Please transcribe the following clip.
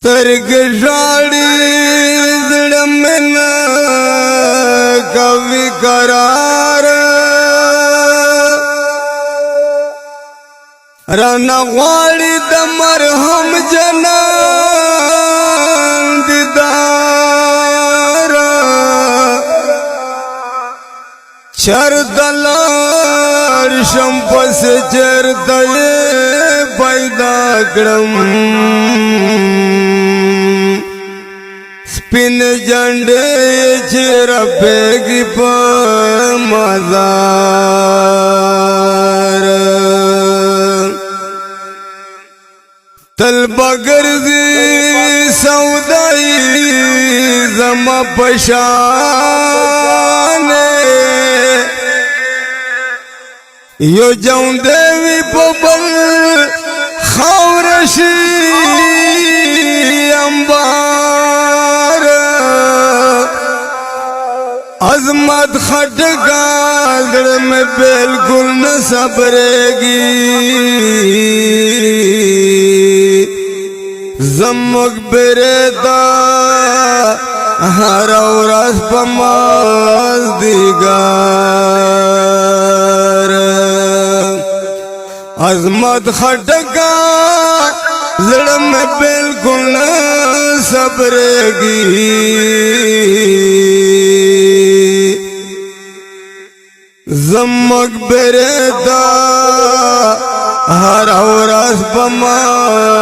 سترګ ژاړي زړه مې نه کوي قرار رانه غواړي د مرهم جنان دیدار چرته لاړ شم پسې چرته یې پیدا کړم سپین جنډې چې رپېږي په مزار تل بګرځي سودايي زما پشان یو جون دیوی په بل خاور شي انبار عظمت خټګال دل میں بالکل نہ صبرېږي زمک بردا هر ورځ په مازدیګر عظمت خټګال زړه میں بالکل نہ صبرېږي زمک بردا هر ورځ په مازدیګر